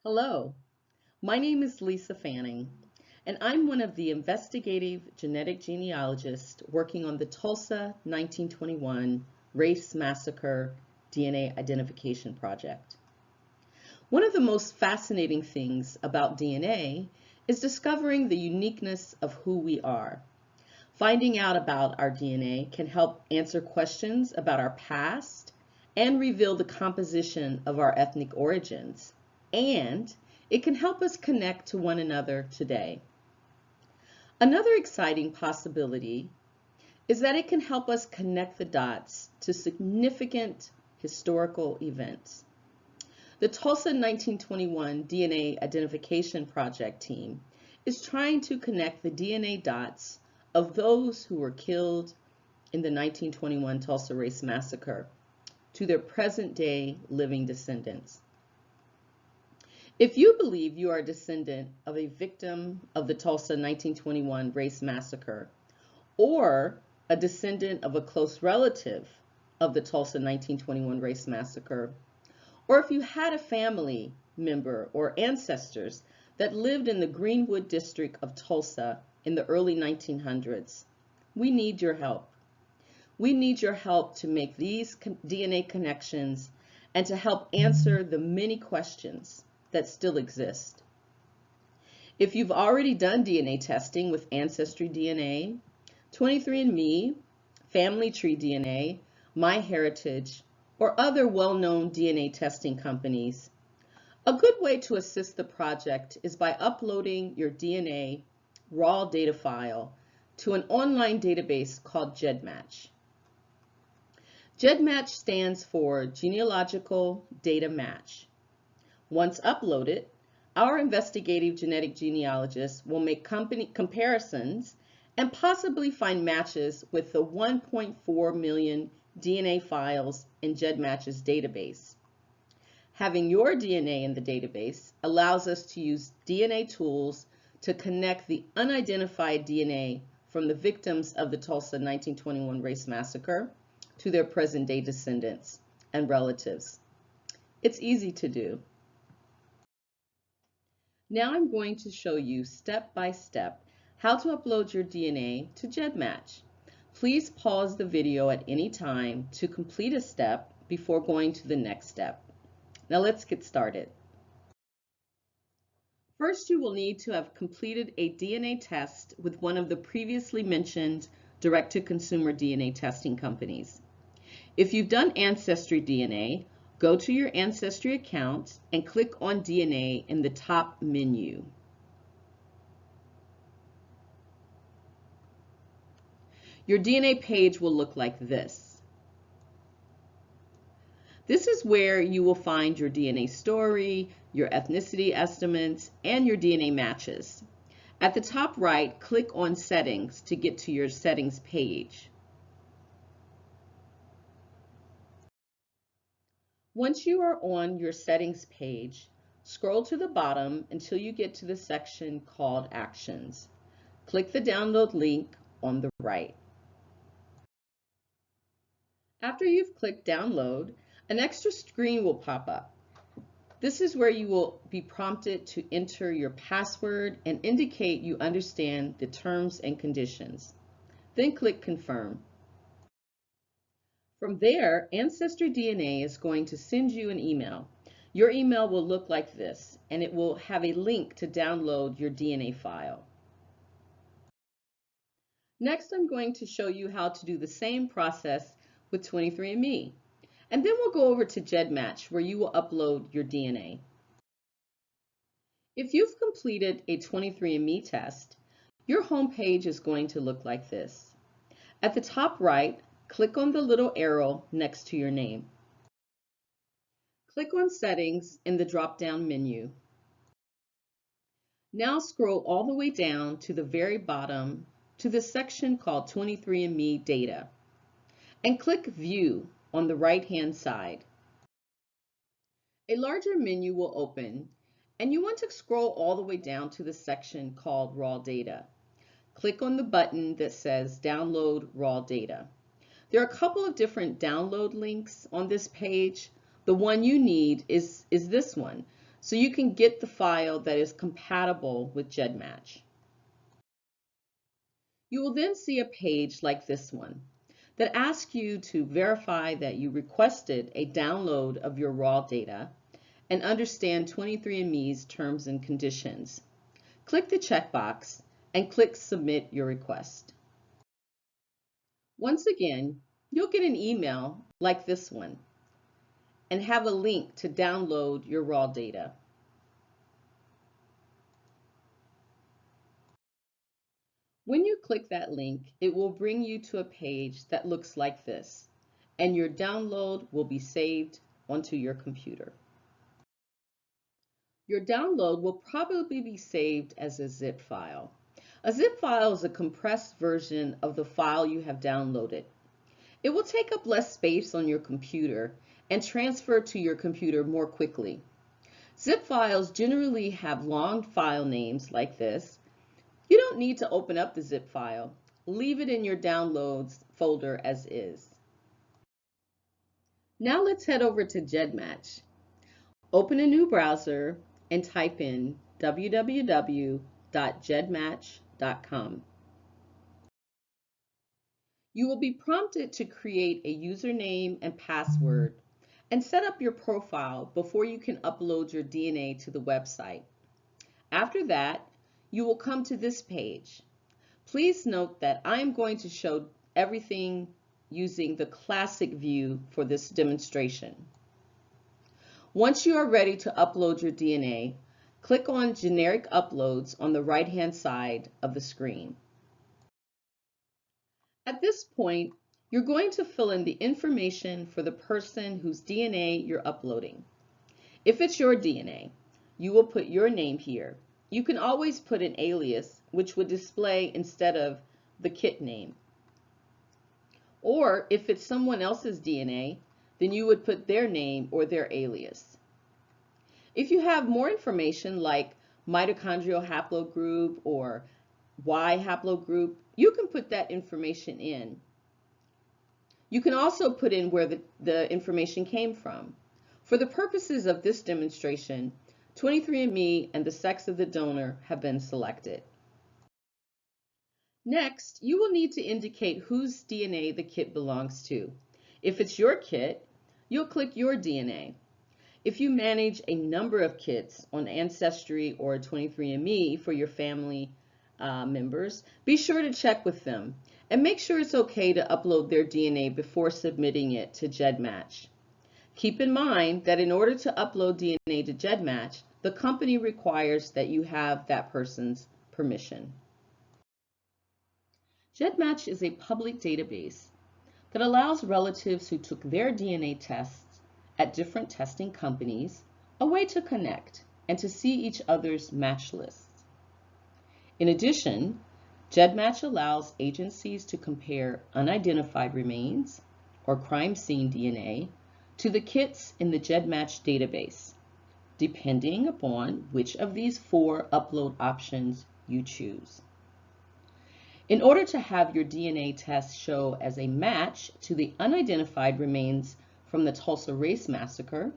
Hello, my name is Lisa Fanning, and I'm one of the investigative genetic genealogists working on the Tulsa 1921 Race Massacre DNA Identification Project. One of the most fascinating things about DNA is discovering the uniqueness of who we are. Finding out about our DNA can help answer questions about our past and reveal the composition of our ethnic origins. And it can help us connect to one another today. Another exciting possibility is that it can help us connect the dots to significant historical events. The Tulsa 1921 DNA Identification Project team is trying to connect the DNA dots of those who were killed in the 1921 Tulsa Race Massacre to their present-day living descendants. If you believe you are a descendant of a victim of the Tulsa 1921 Race Massacre, or a descendant of a close relative of the Tulsa 1921 Race Massacre, or if you had a family member or ancestors that lived in the Greenwood district of Tulsa in the early 1900s, we need your help. We need your help to make these DNA connections and to help answer the many questions that still exist. If you've already done DNA testing with Ancestry DNA, 23andMe, Family Tree DNA, MyHeritage, or other well-known DNA testing companies, a good way to assist the project is by uploading your DNA raw data file to an online database called GEDMatch. GEDMatch stands for Genealogical Data Match. Once uploaded, our investigative genetic genealogists will make comparisons and possibly find matches with the 1.4 million DNA files in GEDMatch's database. Having your DNA in the database allows us to use DNA tools to connect the unidentified DNA from the victims of the Tulsa 1921 Race Massacre to their present-day descendants and relatives. It's easy to do. Now I'm going to show you step by step how to upload your DNA to GEDMatch. Please pause the video at any time to complete a step before going to the next step. Now let's get started. First, you will need to have completed a DNA test with one of the previously mentioned direct-to-consumer DNA testing companies. If you've done Ancestry DNA, go to your Ancestry account and click on DNA in the top menu. Your DNA page will look like this. This is where you will find your DNA story, your ethnicity estimates, and your DNA matches. At the top right, click on Settings to get to your Settings page. Once you are on your Settings page, scroll to the bottom until you get to the section called Actions. Click the download link on the right. After you've clicked Download, an extra screen will pop up. This is where you will be prompted to enter your password and indicate you understand the terms and conditions. Then click Confirm. From there, Ancestry DNA is going to send you an email. Your email will look like this, and it will have a link to download your DNA file. Next, I'm going to show you how to do the same process with 23andMe. And then we'll go over to GEDMatch, where you will upload your DNA. If you've completed a 23andMe test, your home page is going to look like this. At the top right, click on the little arrow next to your name. Click on Settings in the drop-down menu. Now scroll all the way down to the very bottom to the section called 23andMe Data, and click View on the right-hand side. A larger menu will open, and you want to scroll all the way down to the section called Raw Data. Click on the button that says Download Raw Data. There are a couple of different download links on this page. The one you need is this one. so you can get the file that is compatible with GEDMatch. You will then see a page like this one that asks you to verify that you requested a download of your raw data and understand 23andMe's terms and conditions. Click the checkbox and click Submit your request. Once again, you'll get an email like this one and have a link to download your raw data. When you click that link, it will bring you to a page that looks like this, and your download will be saved onto your computer. Your download will probably be saved as a zip file. A zip file is a compressed version of the file you have downloaded. It will take up less space on your computer and transfer to your computer more quickly. Zip files generally have long file names like this. You don't need to open up the zip file. Leave it in your downloads folder as is. Now let's head over to GEDMatch. Open a new browser and type in www.gedmatch.com. You will be prompted to create a username and password and set up your profile before you can upload your DNA to the website. After that, you will come to this page. Please note that I am going to show everything using the classic view for this demonstration. Once you are ready to upload your DNA, click on Generic Uploads on the right-hand side of the screen. At this point, you're going to fill in the information for the person whose DNA you're uploading. If it's your DNA, you will put your name here. You can always put an alias, which would display instead of the kit name. Or if it's someone else's DNA, then you would put their name or their alias. If you have more information like mitochondrial haplogroup or Y haplogroup, you can put that information in. You can also put in where the information came from. For the purposes of this demonstration, 23andMe and the sex of the donor have been selected. Next, you will need to indicate whose DNA the kit belongs to. If it's your kit, you'll click Your DNA. If you manage a number of kits on Ancestry or 23andMe for your family members, be sure to check with them and make sure it's okay to upload their DNA before submitting it to GEDMatch. Keep in mind that in order to upload DNA to GEDMatch, the company requires that you have that person's permission. GEDMatch is a public database that allows relatives who took their DNA tests at different testing companies a way to connect and to see each other's match lists. In addition, GEDMatch allows agencies to compare unidentified remains or crime scene DNA to the kits in the GEDMatch database, depending upon which of these 4 upload options you choose. In order to have your DNA test show as a match to the unidentified remains from the Tulsa Race Massacre,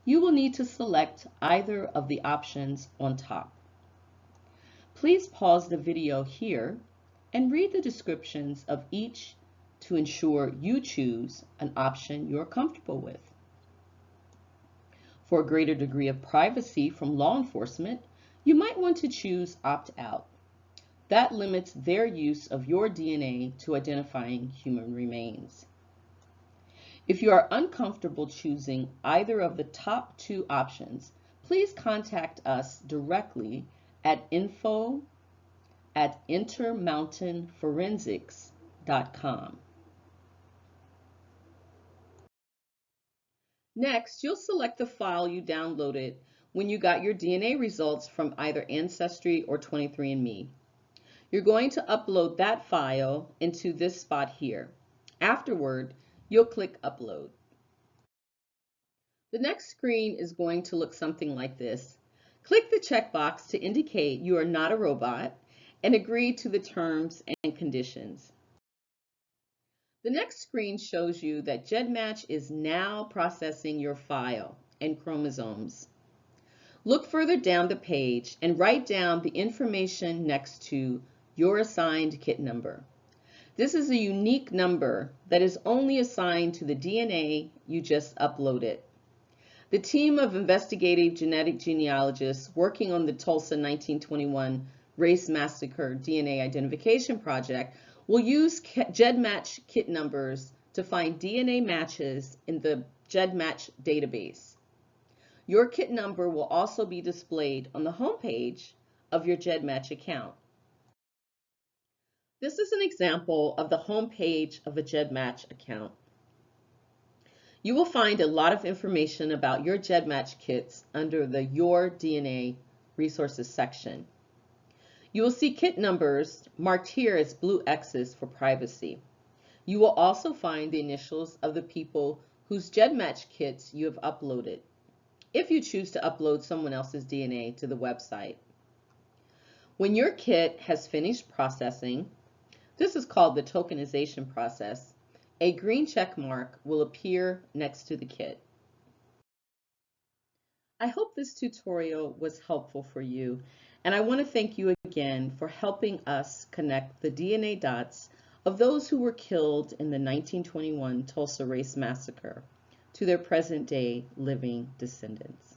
you will need to select either of the options on top. Please pause the video here and read the descriptions of each to ensure you choose an option you're comfortable with. For a greater degree of privacy from law enforcement, you might want to choose opt-out. That limits their use of your DNA to identifying human remains. If you are uncomfortable choosing either of the top 2 options, please contact us directly at info@intermountainforensics.com. Next, you'll select the file you downloaded when you got your DNA results from either Ancestry or 23andMe. You're going to upload that file into this spot here. Afterward, you'll click Upload. The next screen is going to look something like this. Click the checkbox to indicate you are not a robot and agree to the terms and conditions. The next screen shows you that GEDMatch is now processing your file and chromosomes. Look further down the page and write down the information next to your assigned kit number. This is a unique number that is only assigned to the DNA you just uploaded. The team of investigative genetic genealogists working on the Tulsa 1921 Race Massacre DNA identification project will use GEDMatch kit numbers to find DNA matches in the GEDMatch database. Your kit number will also be displayed on the homepage of your GEDMatch account. This is an example of the homepage of a GEDMatch account. You will find a lot of information about your GEDMatch kits under the Your DNA Resources section. You will see kit numbers marked here as blue X's for privacy. You will also find the initials of the people whose GEDMatch kits you have uploaded, if you choose to upload someone else's DNA to the website. When your kit has finished processing, this is called the tokenization process, a green check mark will appear next to the kit. I hope this tutorial was helpful for you, and I want to thank you again for helping us connect the DNA dots of those who were killed in the 1921 Tulsa Race Massacre to their present-day living descendants.